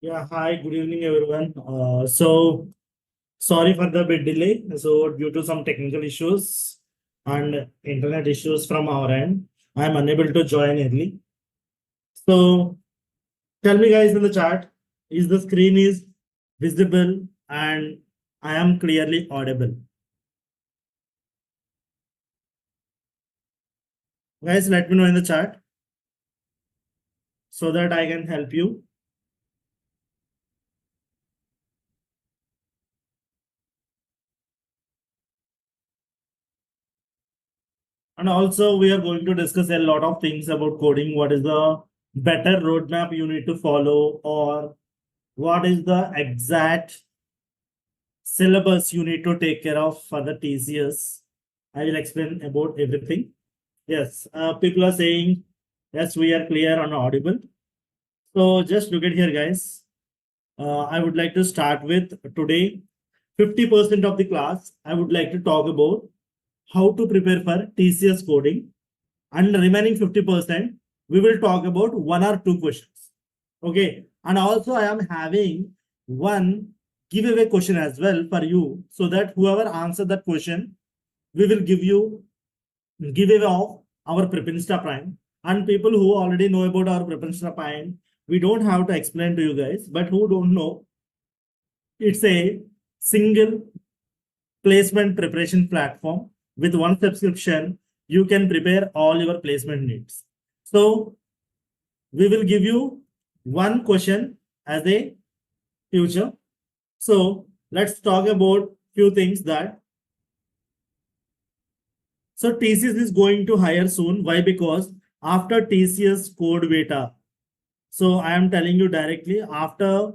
Yeah, hi, good evening, everyone. Sorry for the bit delay. So, due to some technical issues and internet issues from our end, I'm unable to join early. So, tell me, guys, in the chat, is the screen is visible and I am clearly audible? Guys, let me know in the chat so that I can help you. And also, we are going to discuss a lot of things about coding. What is the better roadmap you need to follow, or what is the exact syllabus you need to take care of for the TCS. I will explain about everything. Yes, people are saying, yes, we are clear and audible. So just look at here, guys. I would like to start with today, 50% of the class, I would like to talk about how to prepare for TCS coding. And the remaining 50%, we will talk about one or two questions. Okay. And also I am having one giveaway question as well for you, so that whoever answer that question, we will give you giveaway of our PrepInsta Prime. And people who already know about our PrepInsta Prime, we don't have to explain to you guys, but who don't know, it's a single placement preparation platform. With one subscription, you can prepare all your placement needs. So we will give you one question as a future. So let's talk about few things that. So TCS is going to hire soon. Why? Because after TCS code beta. So I am telling you directly, after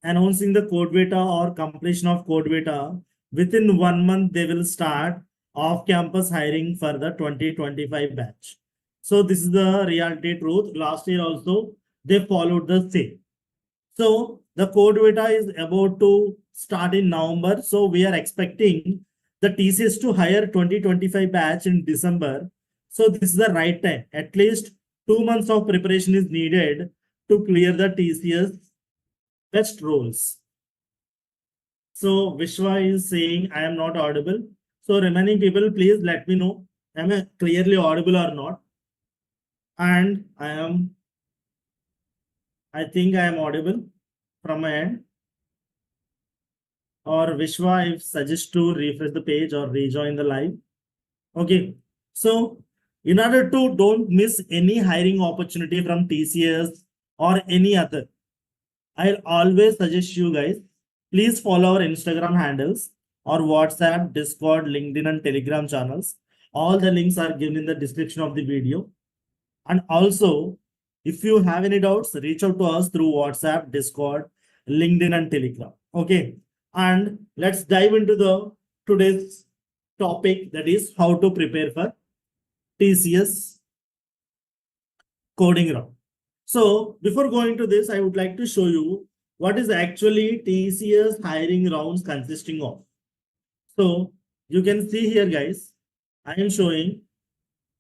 announcing the code beta or completion of code beta, within 1 month, they will start off-campus hiring for the 2025 batch. So this is the reality truth. Last year also, they followed the same. So the code beta is about to start in November. So we are expecting the TCS to hire 2025 batch in December. So this is the right time. At least 2 months of preparation is needed to clear the TCS best roles. So Vishwa is saying I am not audible. So remaining people, please let me know, am I clearly audible or not? And I think I am audible from my end. Or Vishwa, if suggest to refresh the page or rejoin the live. Okay. So in order to don't miss any hiring opportunity from TCS or any other, I'll always suggest you guys, please follow our Instagram handles or WhatsApp, Discord, LinkedIn, and Telegram channels. All the links are given in the description of the video. And also, if you have any doubts, reach out to us through WhatsApp, Discord, LinkedIn, and Telegram. Okay. And let's dive into the today's topic, that is how to prepare for TCS coding round. So before going to this, I would like to show you what is actually TCS hiring rounds consisting of. So you can see here, guys, I am showing,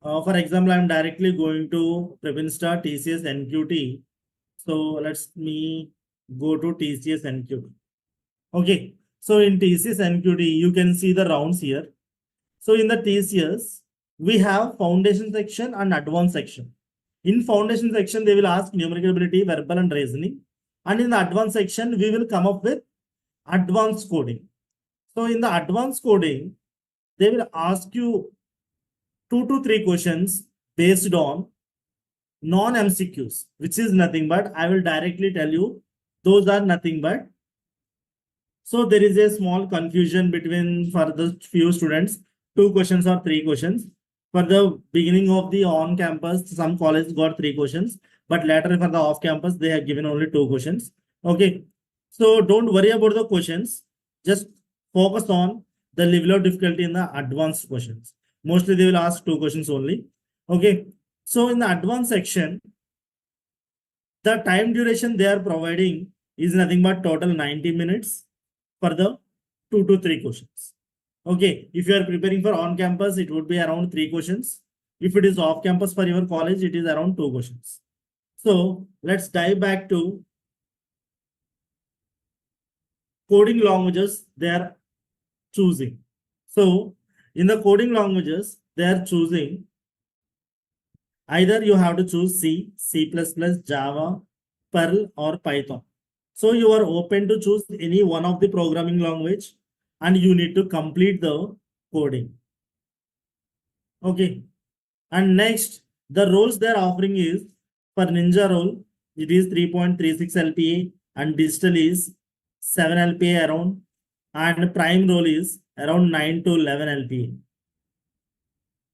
for example, I'm directly going to PrepInsta TCS NQT. So let's me go to TCS NQT. Okay. So in TCS NQT, you can see the rounds here. So in the TCS, we have foundation section and advanced section. In foundation section, they will ask numerical ability, verbal and reasoning. And in the advanced section, we will come up with advanced coding. So in the advanced coding, they will ask you 2 to 3 questions based on non-MCQs, which is nothing but, I will directly tell you, those are nothing but. So there is a small confusion between for the few students, 2 questions or 3 questions. For the beginning of the on-campus, some colleges got 3 questions, but later for the off-campus, they have given only 2 questions. Okay. So don't worry about the questions. Just focus on the level of difficulty in the advanced questions. Mostly they will ask 2 questions only. Okay. So in the advanced section, the time duration they are providing is nothing but total 90 minutes for the 2 to 3 questions. Okay, if you are preparing for on campus, it would be around 3 questions. If it is off campus for your college, it is around 2 questions. So let's dive back to coding languages they are choosing. So in the coding languages, they are choosing either you have to choose C, C++, Java, Perl, or Python. So you are open to choose any one of the programming language and you need to complete the coding. Okay. And next, the roles they're offering is for Ninja role, it is 3.36 LPA and digital is 7 LPA around, and prime role is around 9 to 11 LPA.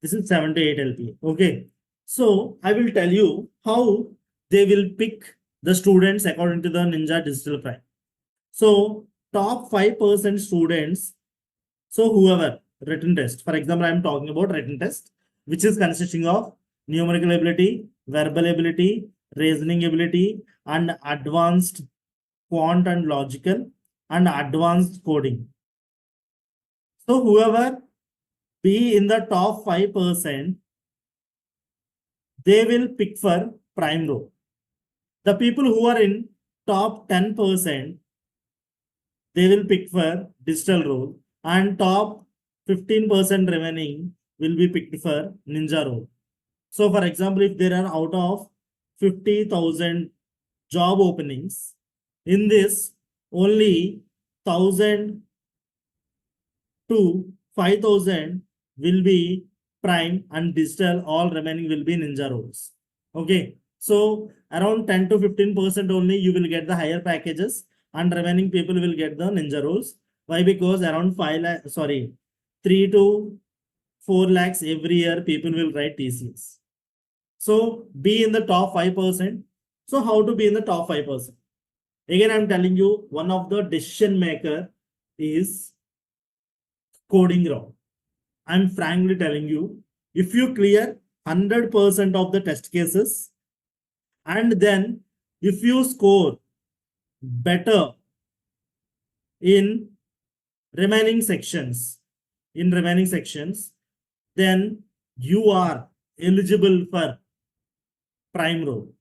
This is 7 to 8 LPA. Okay. So I will tell you how they will pick the students according to the Ninja Digital Prime. So top 5% students, so whoever written test, for example, I'm talking about written test, which is consisting of numerical ability, verbal ability, reasoning ability, and advanced quant and logical, and advanced coding. So whoever be in the top 5%, they will pick for prime role. The people who are in top 10%, they will pick for digital role, and top 15% remaining will be picked for ninja role. So for example, if there are out of 50,000 job openings, in this only 1,000 to 5,000 will be prime and digital, all remaining will be ninja roles. Okay, so around 10 to 15% only you will get the higher packages and remaining people will get the ninja roles. Why? Because around 3 to 4 lakhs every year people will write TCS. So be in the top 5%. So how to be in the top 5%? Again, I'm telling you, one of the decision maker is coding round. I'm frankly telling you, if you clear 100% of the test cases, and then if you score better in remaining sections, then you are eligible for prime role.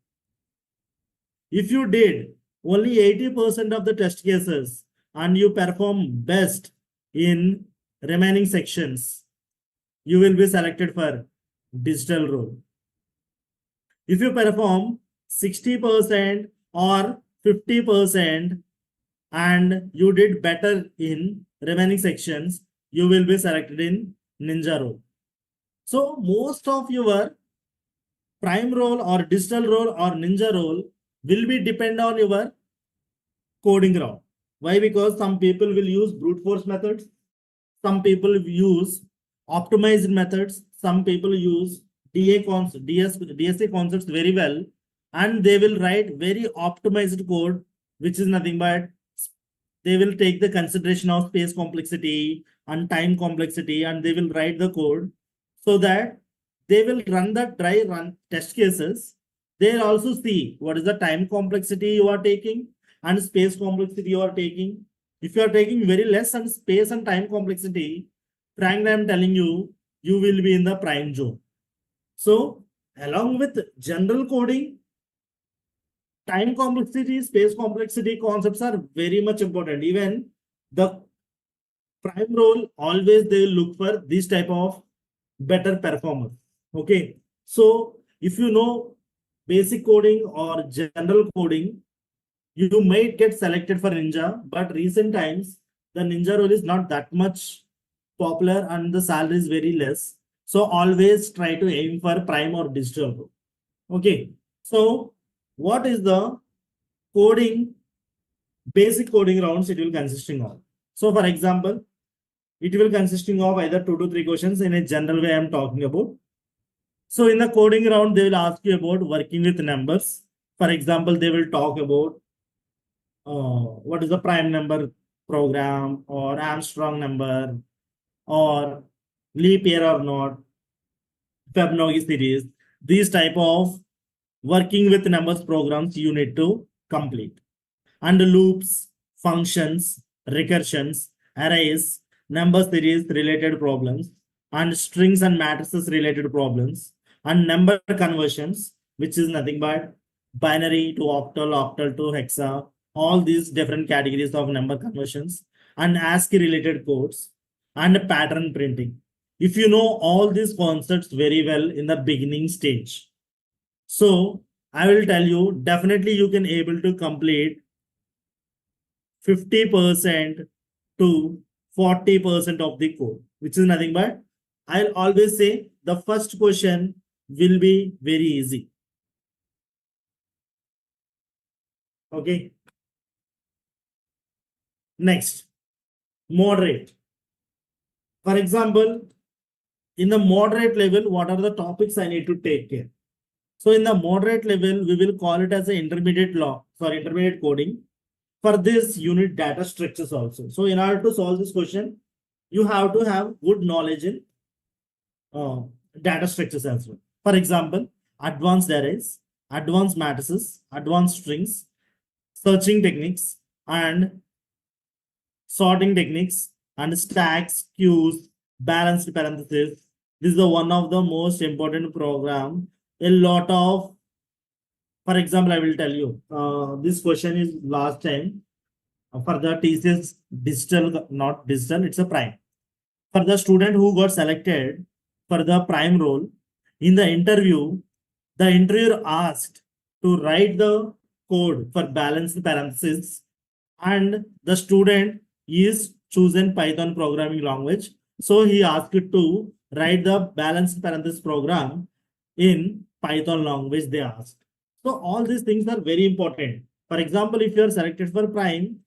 If you did only 80% of the test cases and you perform best in remaining sections, you will be selected for digital role. If you perform 60% or 50% and you did better in remaining sections, you will be selected in ninja role. So most of your prime role or digital role or ninja role will be depend on your coding round. Why? Because some people will use brute force methods, some people use optimized methods, some people use DSA concepts very well, and they will write very optimized code, which is nothing but they will take the consideration of space complexity and time complexity, and they will write the code so that they will run the dry run test cases. They'll also see what is the time complexity you are taking and space complexity you are taking. If you are taking very less on space and time complexity, frankly, I'm telling you, you will be in the prime zone. So along with general coding, time complexity, space complexity concepts are very much important. Even the prime role, always they will look for this type of better performer. Okay. So if you know basic coding or general coding, you might get selected for ninja, but recent times the ninja role is not that much popular and the salary is very less. So always try to aim for prime or digital role. Okay. So what is the coding, basic coding rounds it will consisting of? So for example, it will consisting of either 2 to 3 questions in a general way I'm talking about. So in the coding round, they will ask you about working with numbers. For example, they will talk about what is the prime number program or Armstrong number or leap year or not, Fibonacci series. These type of working with numbers programs you need to complete. And loops, functions, recursions, arrays, number series related problems, and strings and matrices related problems, and number conversions, which is nothing but binary to octal, octal to hexa, all these different categories of number conversions and ASCII related codes and pattern printing. If you know all these concepts very well in the beginning stage, so I will tell you, definitely you can able to complete 50% to 40% of the code, which is nothing but I'll always say the first question will be very easy. Okay. Next, moderate. For example, in the moderate level, what are the topics I need to take care? So in the moderate level, we will call it as an intermediate coding. For this, you need data structures also. So in order to solve this question, you have to have good knowledge in data structures as well. For example, advanced arrays, advanced matrices, advanced strings, searching techniques, and sorting techniques, and stacks, queues, balanced parentheses. This is the one of the most important program. A lot of, for example, I will tell you, this question is last time for the TCS digital, not digital, it's a prime. For the student who got selected for the prime role, in the interview, the interviewer asked to write the code for balanced parentheses, and the student is chosen Python programming language. So he asked to write the balanced parenthesis program in Python language, they asked. So all these things are very important. For example, if you are selected for prime,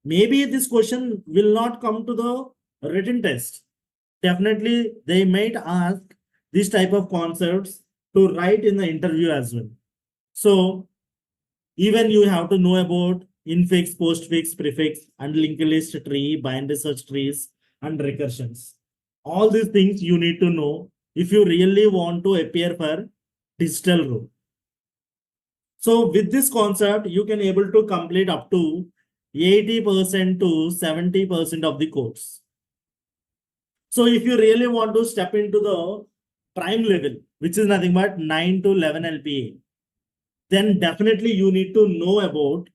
maybe this question will not come to the written test. Definitely they might ask this type of concepts to write in the interview as well. So even you have to know about infix, postfix, prefix, and linked list tree, binary search trees, and recursions. All these things you need to know if you really want to appear for digital role. So with this concept, you can able to complete up to 80% to 70% of the course. So if you really want to step into the prime level, which is nothing but 9 to 11 LPA, then definitely you need to know about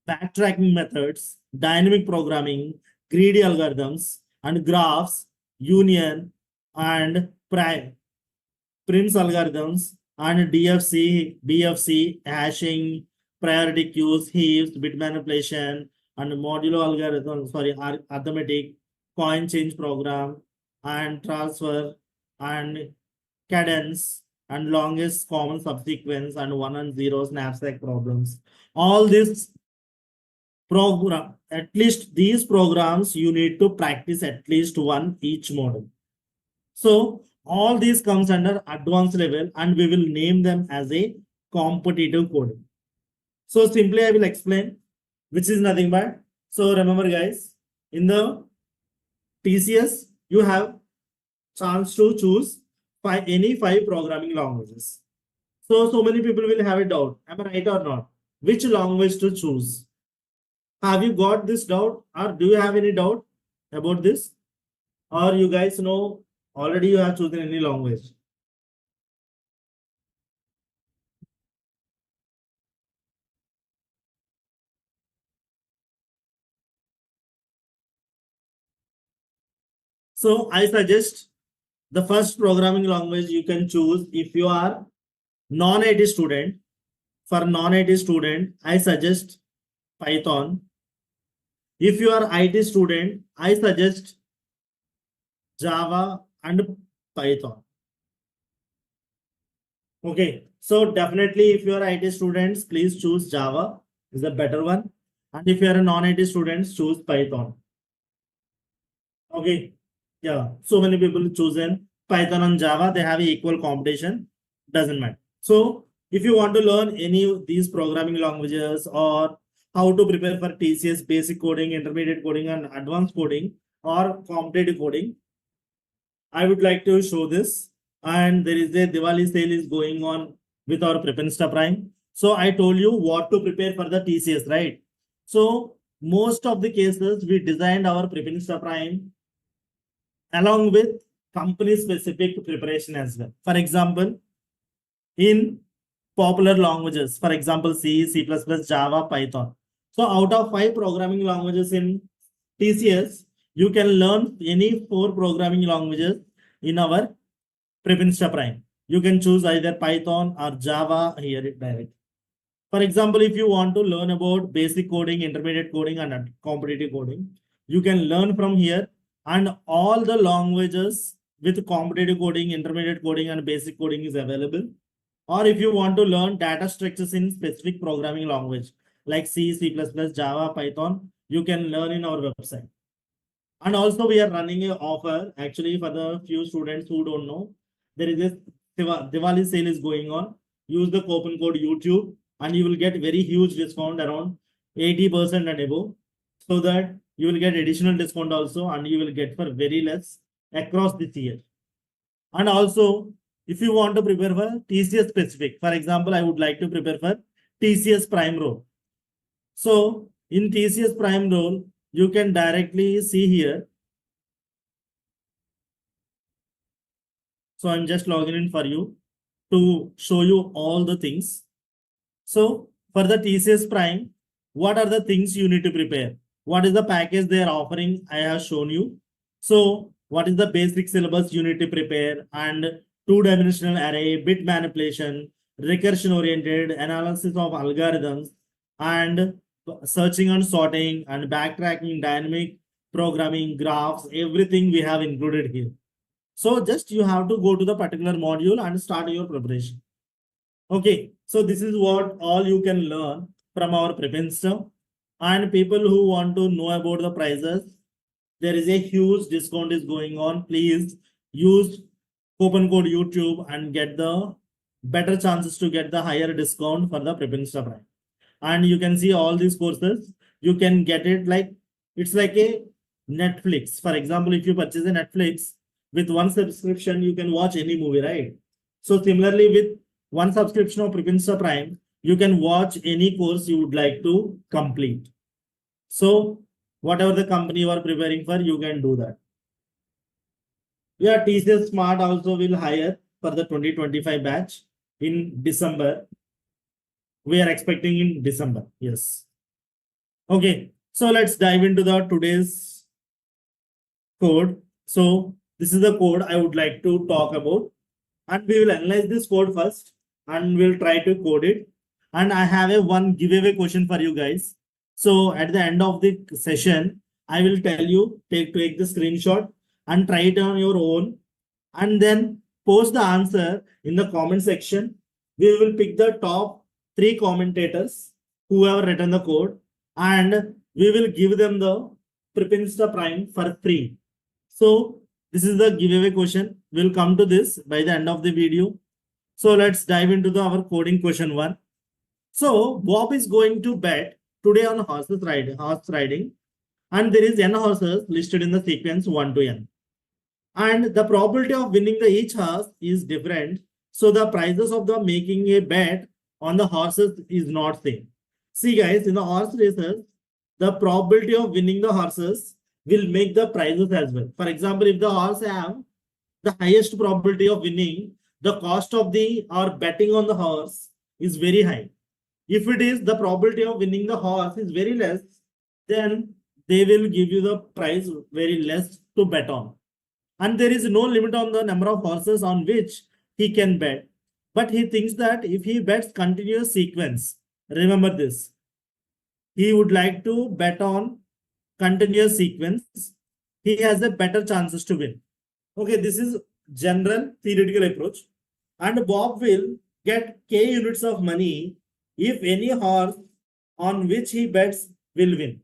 backtracking methods, dynamic programming, greedy algorithms, and graphs, union, and Prince algorithms, and DFC, BFC, hashing, priority queues, heaps, bit manipulation, and modulo algorithm, arithmetic, coin change program, and transfer, and cadence, and longest common subsequence, and one and zeros knapsack problems. All this program, at least these programs, you need to practice at least one each model. So all these comes under advanced level, and we will name them as a competitive coding. So simply I will explain, which is nothing but, so remember guys, in the TCS, you have chance to choose any 5 programming languages. So many people will have a doubt. Am I right or not? Which language to choose? Have you got this doubt, or do you have any doubt about this? Or you guys know already you have chosen any language? So I suggest the first programming language you can choose if you are non-IT student. For non-IT student, I suggest Python. If you are IT student, I suggest Java and Python. Okay, so definitely if you are IT students, please choose Java, is the better one. And if you are a non-IT students, choose Python. Okay, yeah, so many people chosen Python and Java, they have equal competition, doesn't matter. So if you want to learn any of these programming languages, or how to prepare for TCS basic coding, intermediate coding, and advanced coding, or competitive coding, I would like to show this. And there is a Diwali sale is going on with our PrepInsta Prime. So I told you what to prepare for the TCS, right? So most of the cases we designed our PrepInsta Prime along with company specific preparation as well. For example, in popular languages, for example, C, C++, Java, Python. So out of 5 programming languages in TCS, you can learn any 4 programming languages in our PrepInsta Prime. You can choose either Python or Java here direct. For example, if you want to learn about basic coding, intermediate coding, and competitive coding, you can learn from here. And all the languages with competitive coding, intermediate coding, and basic coding is available. Or if you want to learn data structures in specific programming language like C, C++, Java, Python, you can learn in our website. And also we are running an offer actually for the few students who don't know. There is this Diwali sale is going on. Use the coupon code YouTube and you will get very huge discount around 80% and above. So that you will get additional discount also and you will get for very less across this year. And also, if you want to prepare for TCS specific, for example, I would like to prepare for TCS Prime role. So in TCS Prime role, you can directly see here. So I'm just logging in for you to show you all the things. So for the TCS Prime, what are the things you need to prepare? What is the package they are offering? I have shown you. So what is the basic syllabus you need to prepare, and two-dimensional array, bit manipulation, recursion-oriented analysis of algorithms, and searching and sorting and backtracking, dynamic programming, graphs, everything we have included here. So just you have to go to the particular module and start your preparation. Okay, so this is what all you can learn from our PrepInsta. And people who want to know about the prices, there is a huge discount is going on. Please use coupon code YouTube and get the better chances to get the higher discount for the PrepInsta Prime. And you can see all these courses. You can get it like, it's like a Netflix. For example, if you purchase a Netflix, with one subscription, you can watch any movie, right? So similarly, with one subscription of PrepInsta Prime, you can watch any course you would like to complete. So whatever the company you are preparing for, you can do that. Yeah, TCS Smart also will hire for the 2025 batch in December. We are expecting in December. Yes. Okay. So let's dive into the today's code. So this is the code I would like to talk about. And we will analyze this code first and we'll try to code it. And I have a one giveaway question for you guys. So at the end of the session, I will tell you, take the screenshot and try it on your own. And then post the answer in the comment section. We will pick the top 3 commentators who have written the code and we will give them the PrepInsta Prime for free. So this is the giveaway question. We'll come to this by the end of the video. So let's dive into our coding question 1. So Bob is going to bet today on horse riding, and there is n horses listed in the sequence 1 to n. And the probability of winning the each horse is different. So the prices of the making a bet on the horses is not same. See guys, in the horse races, the probability of winning the horses will make the prices as well. For example, if the horse have the highest probability of winning, the cost of the or betting on the horse is very high. If it is the probability of winning the horse is very less, then they will give you the price very less to bet on. And there is no limit on the number of horses on which he can bet. But he thinks that if he bets continuous sequence, remember this, he would like to bet on continuous sequence, he has a better chances to win. Okay, this is general theoretical approach. And Bob will get K units of money if any horse on which he bets will win.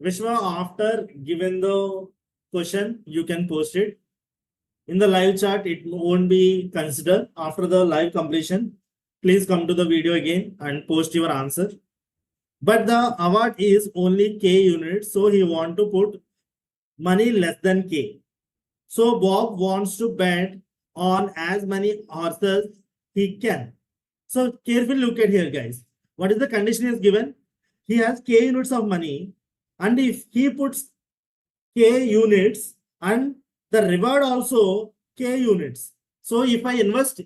Vishwa, after given the question, you can post it. In the live chat, it won't be considered. After the live completion, please come to the video again and post your answer. But the award is only K units, so he want to put money less than K. So Bob wants to bet on as many horses he can. So carefully look at here, guys. What is the condition is given? He has K units of money, and if he puts K units and the reward also K units. So if I invest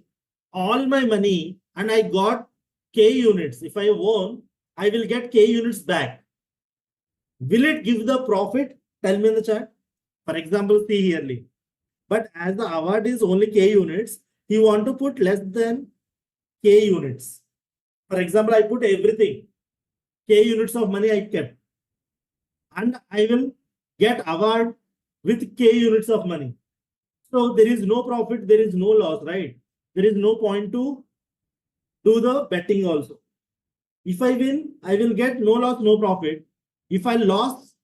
all my money and I got K units. If I won, I will get K units back. Will it give the profit? Tell me in the chat. For example, see herely. But as the award is only K units, he want to put less than K units. For example, I put everything. K units of money I kept. And I will get award with K units of money. So there is no profit, there is no loss, right? There is no point to do the betting also. If I win, I will get no loss, no profit. If I lost,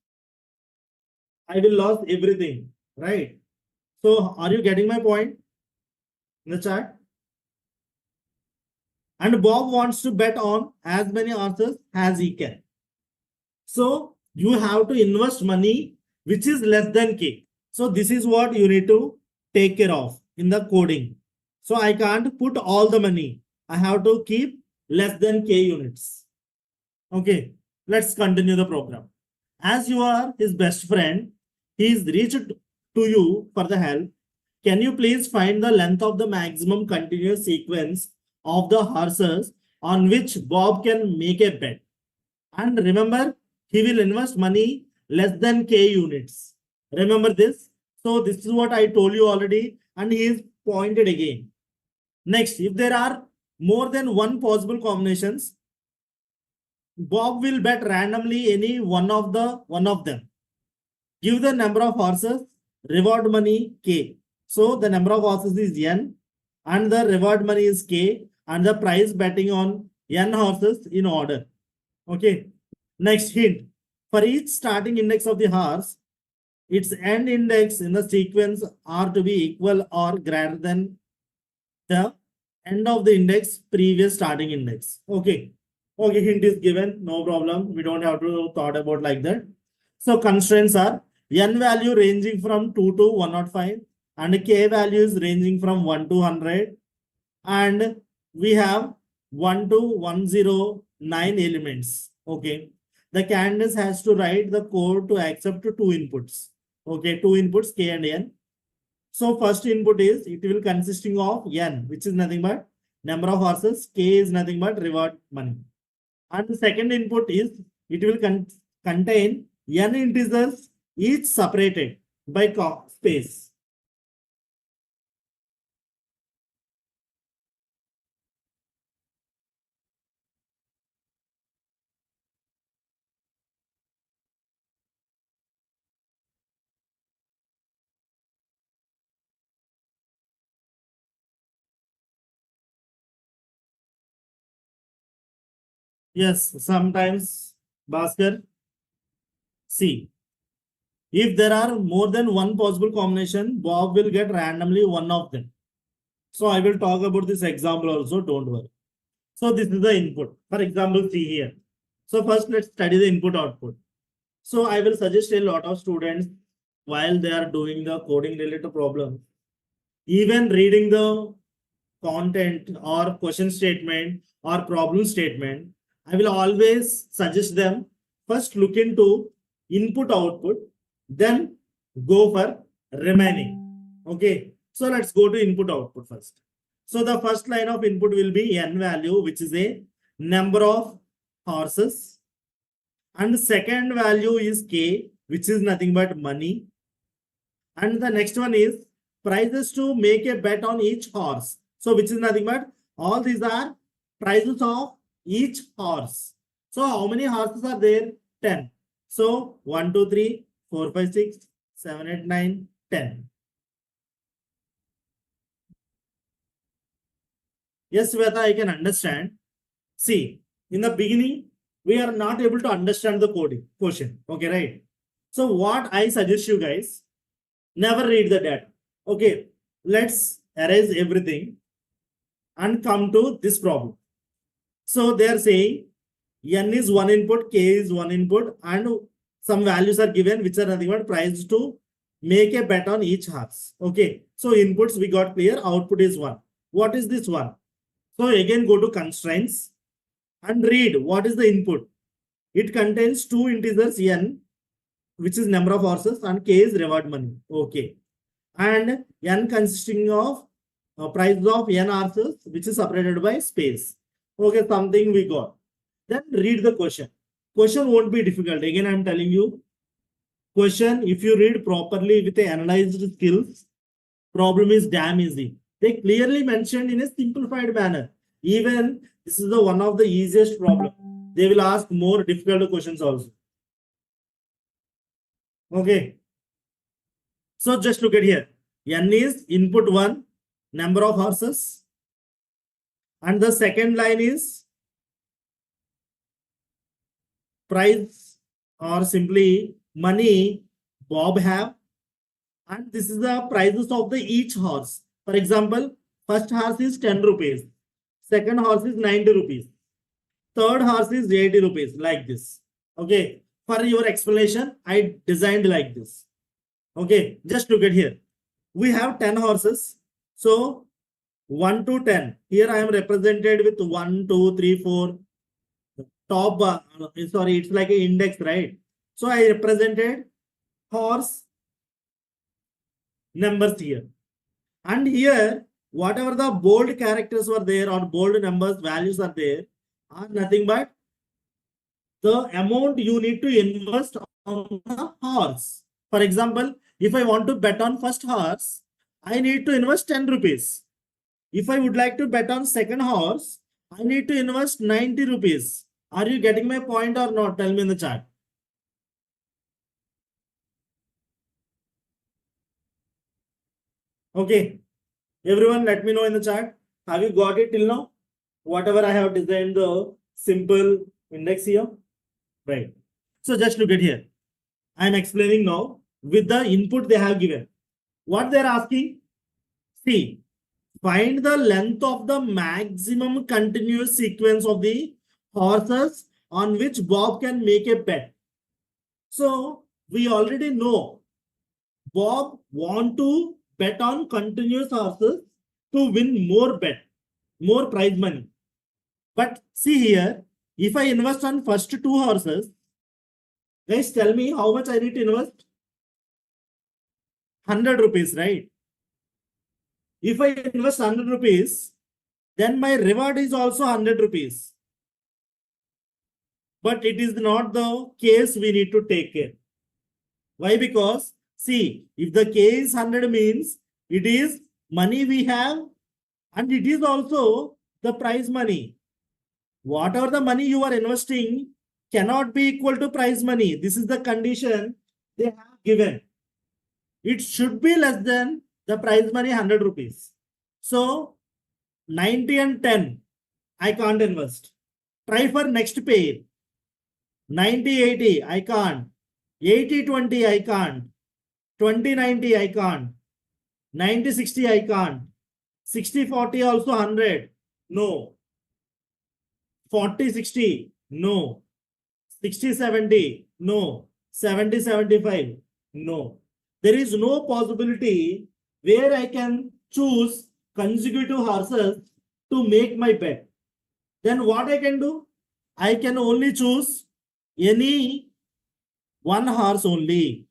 I will lose everything, right? So are you getting my point in the chat? And Bob wants to bet on as many horses as he can. So you have to invest money which is less than K. So this is what you need to take care of in the coding. So I can't put all the money. I have to keep less than K units. Okay, let's continue the program. As you are his best friend, he is reached to you for the help. Can you please find the length of the maximum continuous sequence of the horses on which Bob can make a bet? And remember, he will invest money less than K units. Remember this? So this is what I told you already, and he is pointed again. Next, if there are more than one possible combinations, Bob will bet randomly any one of them. Give the number of horses, reward money K. So the number of horses is N and the reward money is K and the price betting on N horses in order. Okay. Next hint. For each starting index of the horse, its end index in the sequence are to be equal or greater than the end of the index previous starting index. Okay. Okay, hint is given. No problem. We don't have to thought about like that. So constraints are N value ranging from 2 to 105 and K value is ranging from 1 to 100. And we have 1 to 109 elements. Okay. The candidate has to write the code to accept two inputs. Okay, two inputs K and N. So first input is, it will consisting of N, which is nothing but number of horses. K is nothing but reward money. And the second input is, it will contain N integers, each separated by space. Yes, sometimes, Bhaskar, see, if there are more than one possible combination, Bob will get randomly one of them. So I will talk about this example also, don't worry. So this is the input. For example, see here. So first let's study the input output. So I will suggest a lot of students while they are doing the coding related problem, even reading the content or question statement or problem statement, I will always suggest them first look into input output, then go for remaining. Okay. So let's go to input output first. So the first line of input will be N value, which is a number of horses. And the second value is K, which is nothing but money. And the next one is prices to make a bet on each horse. So which is nothing but all these are prices of each horse. So how many horses are there? 10. So 1, 2, 3, 4, 5, 6, 7, 8, 9, 10. Yes, Sweta, I can understand. See, in the beginning, we are not able to understand the coding question. Okay, right? So what I suggest you guys, never read the data. Okay, let's erase everything and come to this problem. So they are saying N is one input, K is one input, and some values are given which are nothing but price to make a bet on each horse. Okay, so inputs we got clear, output is 1. What is this one? So again go to constraints and read what is the input. It contains two integers N, which is number of horses, and K is reward money. Okay. And N consisting of prices of n horses, which is separated by space. Okay, something we got. Then read the question. Question won't be difficult. Again, I'm telling you, question, if you read properly with the analyzed skills, problem is damn easy. They clearly mentioned in a simplified manner. Even this is the one of the easiest problem. They will ask more difficult questions also. Okay. So just look at here. N is input 1, number of horses. And the second line is price or simply money Bob have. And this is the prices of the each horse. For example, first horse is 10 rupees. Second horse is 90 rupees. Third horse is 80 rupees, like this. Okay. For your explanation, I designed like this. Okay. Just look at here. We have 10 horses. So 1 to 10. Here I am represented with 1, 2, 3, 4. Top, sorry, it's like an index, right? So I represented horse numbers here. And here, whatever the bold characters were there or bold numbers, values are there, are nothing but the amount you need to invest on the horse. For example, if I want to bet on first horse, I need to invest 10 rupees. If I would like to bet on second horse, I need to invest 90 rupees. Are you getting my point or not? Tell me in the chat. Okay. Everyone, let me know in the chat. Have you got it till now? Whatever I have designed the simple index here. Right. So just look at here. I am explaining now with the input they have given. What they are asking? See, find the length of the maximum continuous sequence of the horses on which Bob can make a bet. So we already know Bob want to bet on continuous horses to win more bet, more prize money. But see here, if I invest on first 2 horses, guys, tell me how much I need to invest? 100 rupees, right? If I invest 100 rupees, then my reward is also 100 rupees. But it is not the case we need to take care. Why? Because see, if the K is 100 means it is money we have and it is also the prize money. Whatever the money you are investing cannot be equal to prize money. This is the condition they have given. It should be less than the prize money 100 rupees. So 90 and 10, I can't invest. Try for next pair. 90, 80, I can't. 80, 20, I can't. 20, 90, I can't. 90, 60, I can't. 60, 40, also 100. No. 40, 60, no. 60, 70, no. 70, 75, no. There is no possibility where I can choose consecutive horses to make my bet. Then what I can do? I can only choose any one horse only.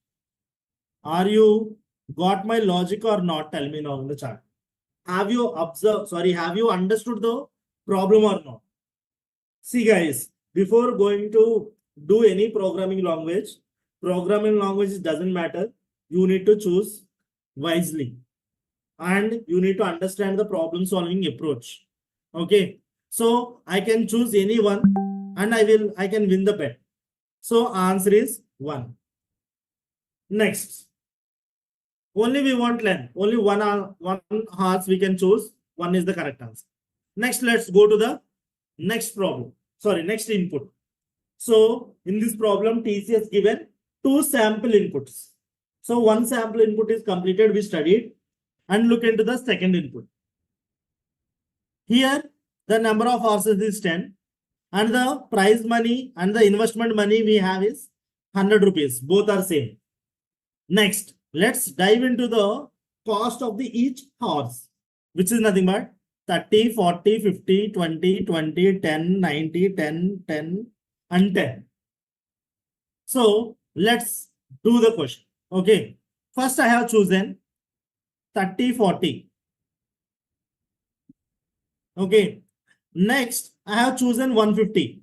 Are you got my logic or not? Tell me now in the chat. Have you observed, have you understood the problem or not? See guys, before going to do any programming language doesn't matter. You need to choose wisely and you need to understand the problem solving approach. Okay. So I can choose any one and I can win the bet. So answer is 1. Next. Only we want length. Only one horse we can choose. 1 is the correct answer. Next, let's go to the next problem. Next input. So in this problem, TCS given 2 sample inputs. So 1 sample input is completed, we studied, and look into the second input. Here, the number of horses is 10 and the prize money and the investment money we have is 100 rupees. Both are same. Next, let's dive into the cost of the each horse, which is nothing but 30, 40, 50, 20, 20, 10, 90, 10, 10, and 10. So let's do the question. Okay. First, I have chosen 30, 40. Okay. Next, I have chosen 150.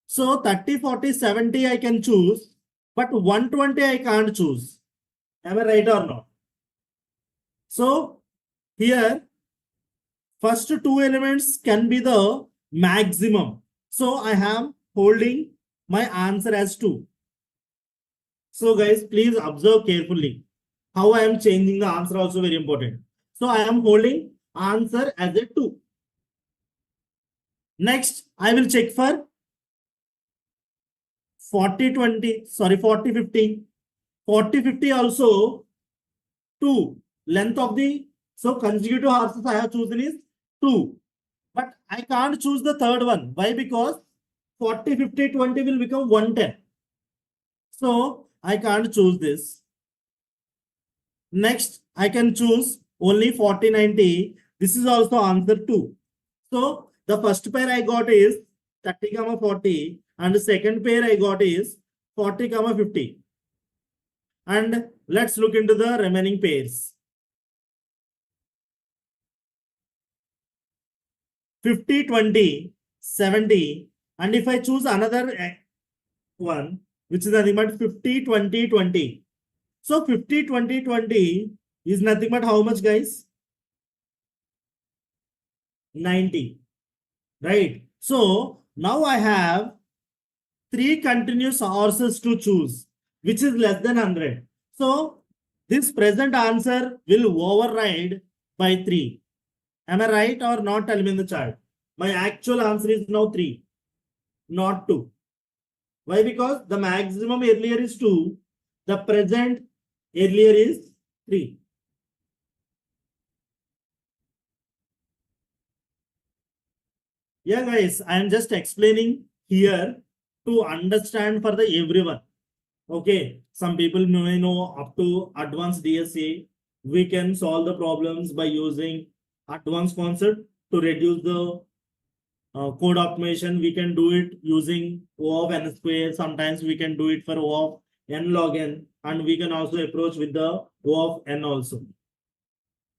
So 30, 40, 70 I can choose, but 120 I can't choose. Am I right or not? So here, first two elements can be the maximum. So I am holding my answer as 2. So guys, please observe carefully how I am changing the answer, also very important. So I am holding answer as a 2. Next, I will check for 40, 20, sorry, 40, 50. 40, 50 also 2. Length of the, so consecutive horses I have chosen is 2. But I can't choose the third one. Why? Because 40, 50, 20 will become 110. So I can't choose this. Next, I can choose only 40, 90. This is also answer 2. So the first pair I got is 30, 40, and the second pair I got is 40, 50. And let's look into the remaining pairs. 50, 20, 70. And if I choose another one, which is nothing but 50, 20, 20. So 50, 20, 20 is nothing but how much, guys? 90. Right? So now I have 3 continuous horses to choose, which is less than 100. So this present answer will override by 3. Am I right or not? Tell me in the chat. My actual answer is now 3, not 2. Why? Because the maximum earlier is 2. The present earlier is 3. Yeah, guys, I am just explaining here to understand for the everyone. Okay, some people may know up to advanced DSA, we can solve the problems by using advanced concept to reduce the code optimization. We can do it using O of n square. Sometimes we can do it for O of n log n, and we can also approach with the O of n also.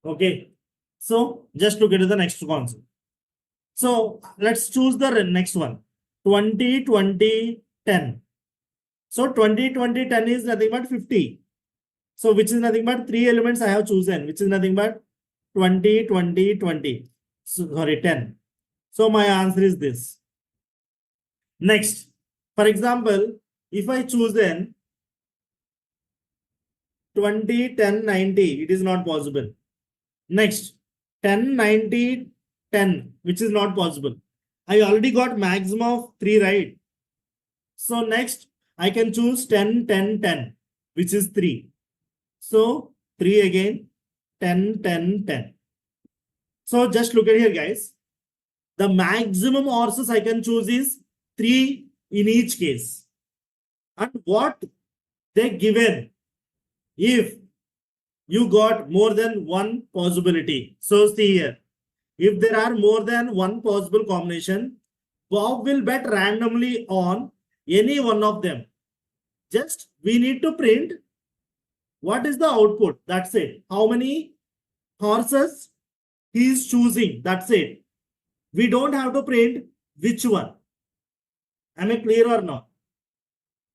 Okay, so just to get to the next concept. So let's choose the next one. 20, 20, 10. So 20, 20, 10 is nothing but 50. So which is nothing but 3 elements I have chosen, which is nothing but 20, 20, 20. So, sorry, 10. So my answer is this. Next, for example, if I choose then 20, 10, 90, it is not possible. Next, 10, 90, 10, which is not possible. I already got maximum of 3, right? So next, I can choose 10, 10, 10, which is 3. So 3 again, 10, 10, 10. So just look at here, guys. The maximum horses I can choose is 3 in each case. And what they given if you got more than one possibility. So see here, if there are more than one possible combination, Bob will bet randomly on any one of them. Just we need to print what is the output. That's it. How many horses he is choosing. That's it. We don't have to print which one. Am I clear or not?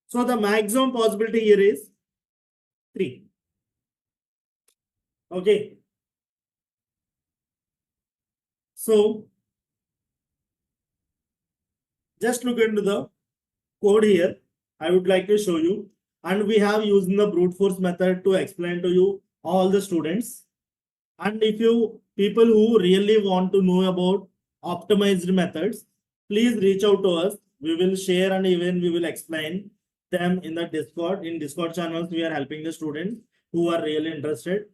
So the maximum possibility here is 3. Okay. So just look into the code here. I would like to show you. And we have used the brute force method to explain to you all the students. And if you people who really want to know about optimized methods, please reach out to us. We will share and even we will explain them in the Discord. In Discord channels, we are helping the students who are really interested.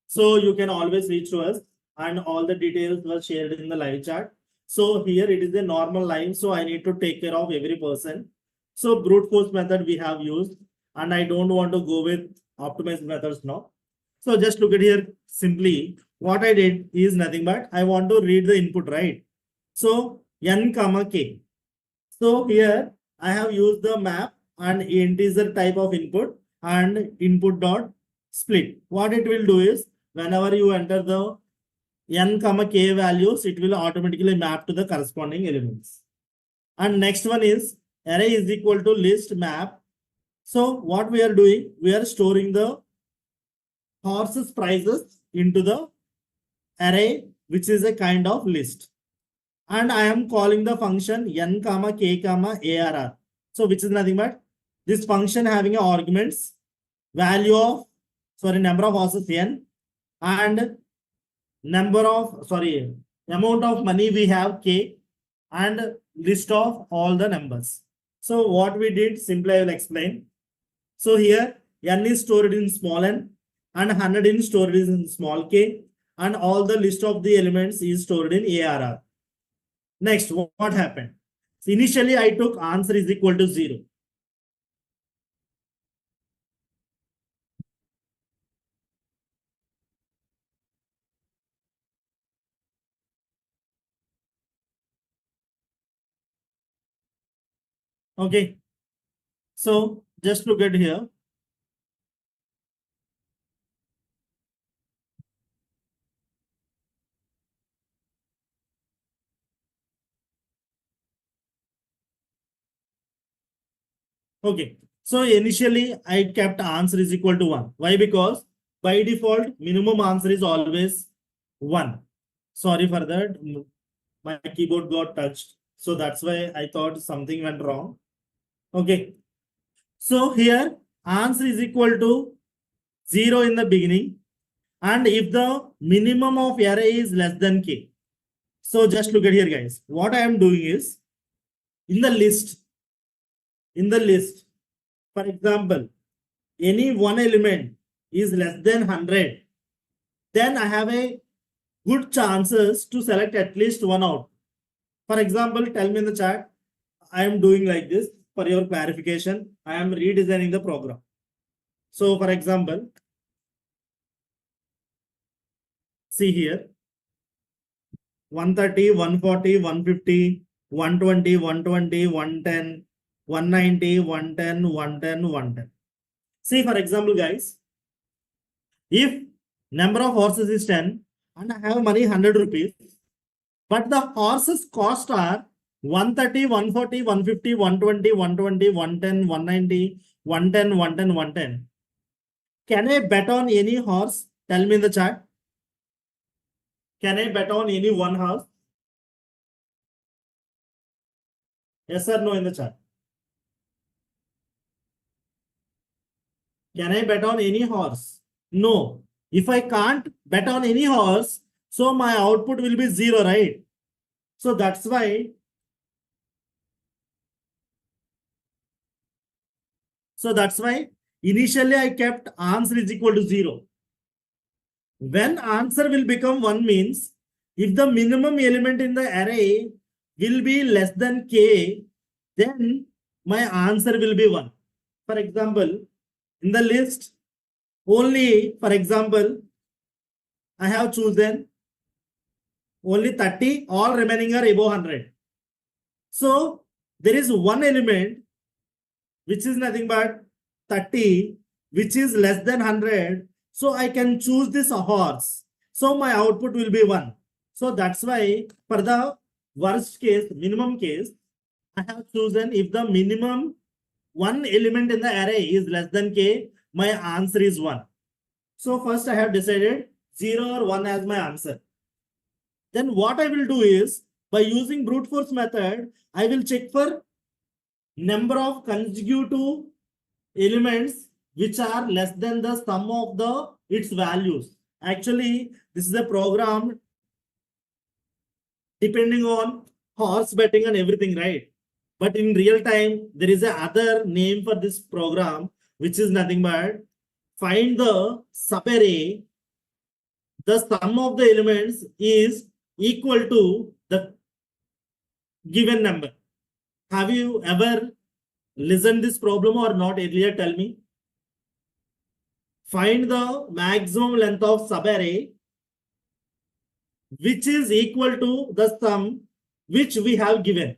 So you can always reach to us and all the details were shared in the live chat. So here it is a normal live. So I need to take care of every person. So brute force method we have used and I don't want to go with optimized methods now. So just look at here simply. What I did is nothing but I want to read the input, right? So n comma k. So here I have used the map and integer type of input and input dot split. What it will do is whenever you enter the n comma k values, it will automatically map to the corresponding elements. And next one is array is equal to list map. So what we are doing, we are storing the horses prices into the array, which is a kind of list. And I am calling the function n comma k comma arr. So which is nothing but this function having arguments value of number of horses n and amount of money we have k and list of all the numbers. So what we did, simply I will explain. So here n is stored in small n and 100 is stored in small k and all the list of the elements is stored in arr. Next, what happened? So initially I took answer is equal to 0. Okay. So just look at here. Okay. So initially I kept answer is equal to 1. Why? Because by default minimum answer is always 1. Sorry for that. My keyboard got touched. So that's why I thought something went wrong. Okay. So here answer is equal to 0 in the beginning. And if the minimum of array is less than k. So just look at here, guys. What I am doing is in the list, for example, any one element is less than 100, then I have a good chances to select at least one out. For example, tell me in the chat, I am doing like this for your clarification. I am redesigning the program. So for example, see here, 130, 140, 150, 120, 120, 110, 190, 110, 110, 110. See, for example, guys, if number of horses is 10 and I have money 100 rupees, but the horses cost are 130, 140, 150, 120, 120, 110, 190, 110, 110, 110. Can I bet on any horse? Tell me in the chat. Can I bet on any one horse? Yes or no in the chat? Can I bet on any horse? No. If I can't bet on any horse, so my output will be 0, right? So that's why. So that's why initially I kept answer is equal to 0. When answer will become 1 means if the minimum element in the array will be less than k, then my answer will be 1. For example, in the list, only, for example, I have chosen only 30, all remaining are above 100. So there is one element which is nothing but 30, which is less than 100. So I can choose this horse. So my output will be 1. So that's why for the worst case, minimum case, I have chosen if the minimum one element in the array is less than k, my answer is 1. So first I have decided 0 or 1 as my answer. Then what I will do is by using brute force method, I will check for number of consecutive elements which are less than the sum of the its values. Actually, this is a program depending on horse betting and everything, right? But in real time, there is a other name for this program, which is nothing but find the subarray. The sum of the elements is equal to the given number. Have you ever listened this problem or not earlier? Tell me. Find the maximum length of subarray which is equal to the sum which we have given.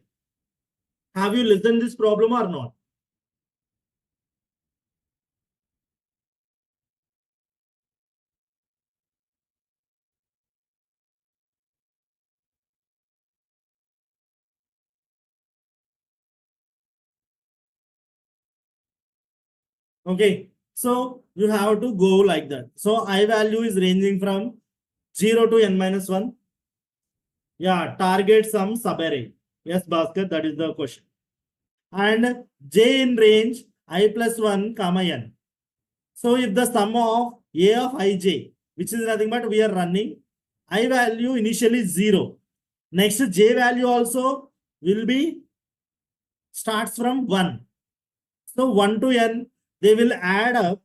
Have you listened this problem or not? Okay. So you have to go like that. So I value is ranging from 0 to n minus 1. Yeah, target some subarray. Yes, Bhaskar, that is the question. And j in range I plus 1 comma n. So if the sum of a of ij, which is nothing but we are running, I value initially 0. Next j value also will be starts from 1. So 1 to n, they will add up,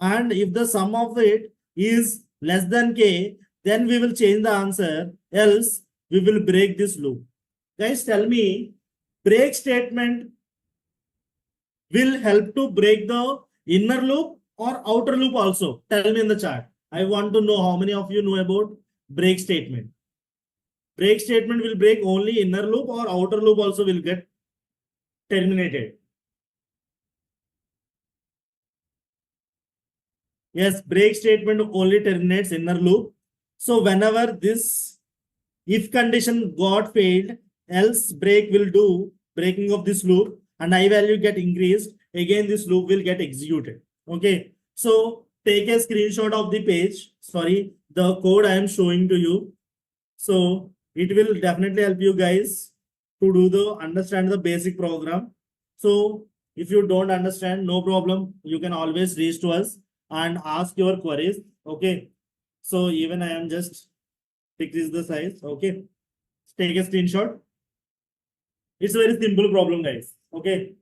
and if the sum of it is less than k, then we will change the answer, else we will break this loop. Guys, tell me, break statement will help to break the inner loop or outer loop also? Tell me in the chat. I want to know how many of you know about break statement. Break statement will break only inner loop or outer loop also will get terminated. Yes, break statement only terminates inner loop. So whenever this if condition got failed, else break will do breaking of this loop and I value get increased. Again, this loop will get executed. Okay. So take a screenshot of the page. Sorry, the code I am showing to you. So it will definitely help you guys to do the understand the basic program. So if you don't understand, no problem. You can always reach to us and ask your queries. Okay. So even I am just decrease the size. Okay. Take a screenshot. It's a very simple problem, guys. Okay.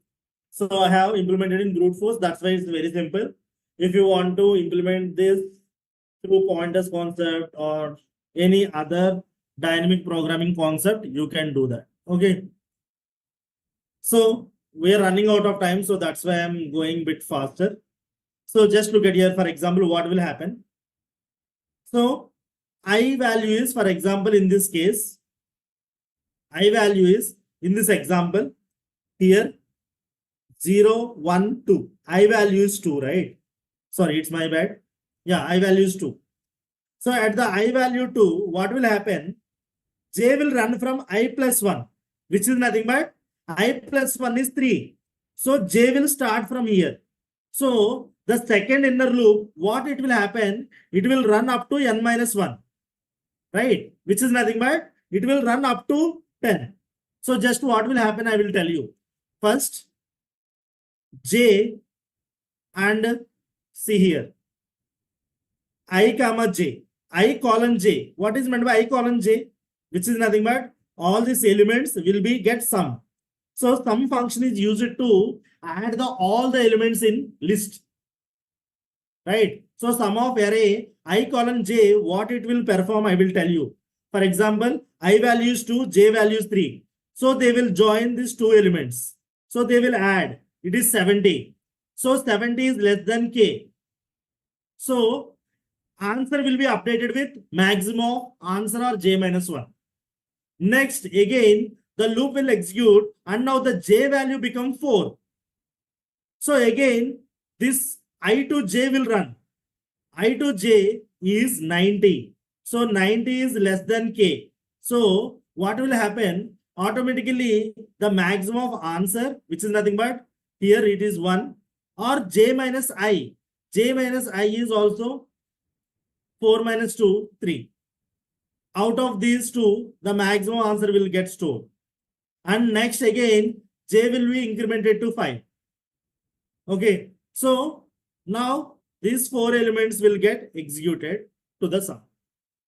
So I have implemented in brute force. That's why it's very simple. If you want to implement this through pointers concept or any other dynamic programming concept, you can do that. Okay. So we are running out of time. So that's why I'm going a bit faster. So just look at here, for example, what will happen. So I value is, for example, in this case, I value is in this example here 0, 1, 2. I value is 2, right? Sorry, it's my bad. Yeah, I value is 2. So at the I value 2, what will happen? J will run from I plus 1, which is nothing but I plus 1 is 3. So J will start from here. So the second inner loop, what it will happen? It will run up to n minus 1, right? Which is nothing but it will run up to 10. So just what will happen, I will tell you. First, J and see here, I comma J, I colon J. What is meant by I colon J? Which is nothing but all these elements will be get sum. So sum function is used to add all the elements in list, right? So sum of array I colon J, what it will perform, I will tell you. For example, I values 2, J values 3. So they will join these two elements. So they will add. It is 70. So 70 is less than K. So answer will be updated with maximum answer or J minus 1. Next, again, the loop will execute and now the J value become 4. So again, this I to J will run. I to J is 90. So 90 is less than K. So what will happen? Automatically, the maximum of answer, which is nothing but here it is 1 or J minus I. J minus I is also 4 minus 2, 3. Out of these two, the maximum answer will get stored. And next again, J will be incremented to 5. Okay. So now these 4 elements will get executed to the sum.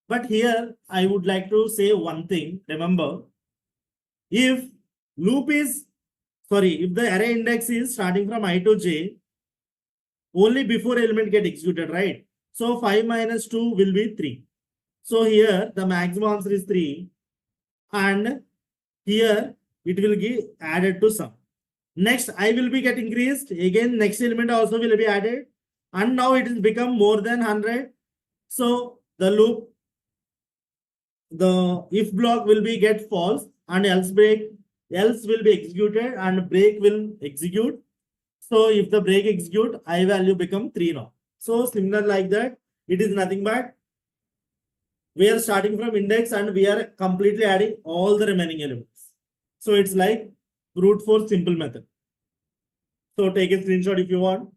But here I would like to say one thing. Remember, if loop is, if the array index is starting from I to J, only before element get executed, right? So 5 minus 2 will be 3. So here the maximum answer is 3 and here it will be added to sum. Next I will be get increased. Again next element also will be added and now it has become more than 100. So the loop, the if block will be get false and else will be executed and break will execute. So if the break execute, I value become 3 now. So similar like that, it is nothing but we are starting from index and we are completely adding all the remaining elements. So it's like brute force simple method. So take a screenshot if you want.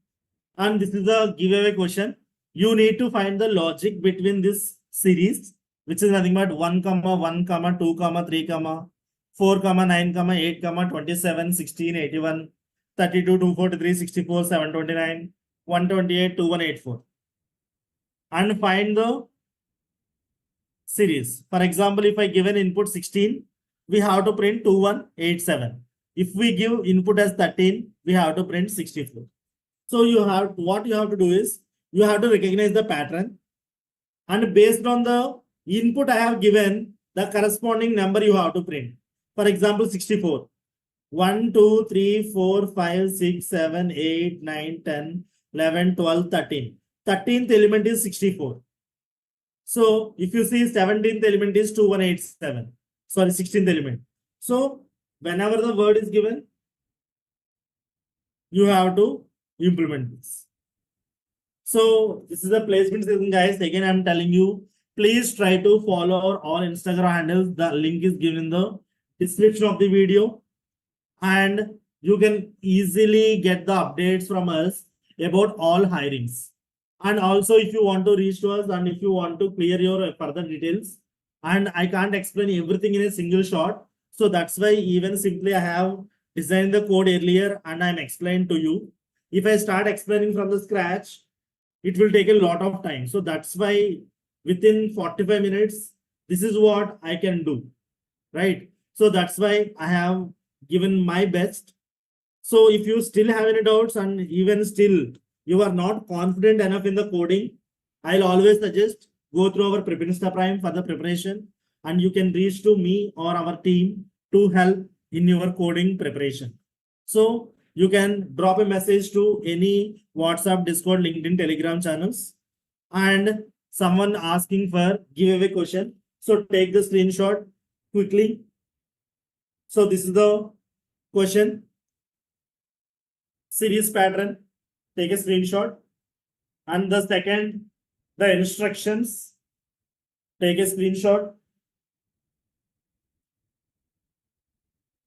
And this is a giveaway question. You need to find the logic between this series, which is nothing but 1, 1, 2, 3, 4, 9, 8, 27, 16, 81, 32, 243, 64, 729, 128, 2184. And find the series. For example, if I give an input 16, we have to print 2187. If we give input as 13, we have to print 64. So what you have to do is you have to recognize the pattern, and based on the input I have given, the corresponding number you have to print. For example, 64. 1, 2, 3, 4, 5, 6, 7, 8, 9, 10, 11, 12, 13. 13th element is 64. So if you see 17th element is 2187. Sorry, 16th element. So whenever the word is given, you have to implement this. So this is the placement session, guys. Again, I'm telling you, please try to follow our all Instagram handles. The link is given in the description of the video. And you can easily get the updates from us about all hirings. And also, if you want to reach to us and if you want to clear your further details, and I can't explain everything in a single shot. So that's why even simply I have designed the code earlier and I'm explained to you. If I start explaining from the scratch, it will take a lot of time. So that's why within 45 minutes, this is what I can do, right? So that's why I have given my best. So if you still have any doubts and even still you are not confident enough in the coding, I'll always suggest go through our PrepInsta Prime for the preparation, and you can reach to me or our team to help in your coding preparation. So you can drop a message to any WhatsApp, Discord, LinkedIn, Telegram channels, and someone asking for giveaway question. So take the screenshot quickly. So this is the question, series pattern. Take a screenshot. And the second, the instructions. Take a screenshot.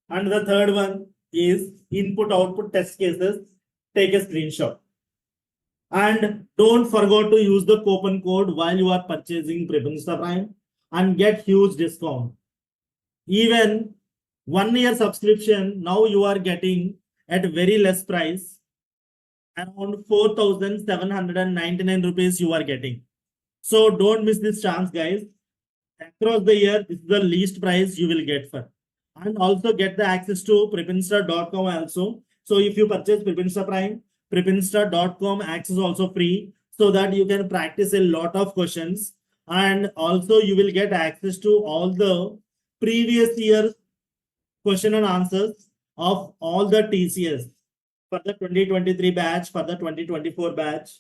And the third one is input output test cases. Take a screenshot. And don't forget to use the coupon code while you are purchasing PrepInsta Prime and get huge discount. Even 1 year subscription, now you are getting at very less price, around 4,799 rupees you are getting. So don't miss this chance, guys. Across the year, this is the least price you will get for. And also get the access to PrepInsta.com also. So if you purchase PrepInsta Prime, PrepInsta.com access also free, so that you can practice a lot of questions. And also you will get access to all the previous year's question and answers of all the TCS for the 2023 batch, for the 2024 batch,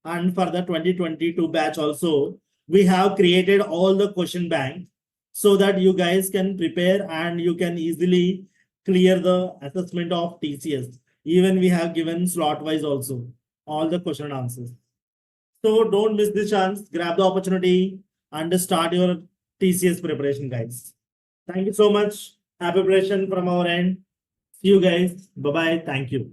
and for the 2022 batch also. We have created all the question bank so that you guys can prepare and you can easily clear the assessment of TCS. Even we have given slot wise also all the question and answers. So don't miss this chance. Grab the opportunity and start your TCS preparation, guys. Thank you so much. Happy preparation from our end. See you guys. Bye-bye. Thank you.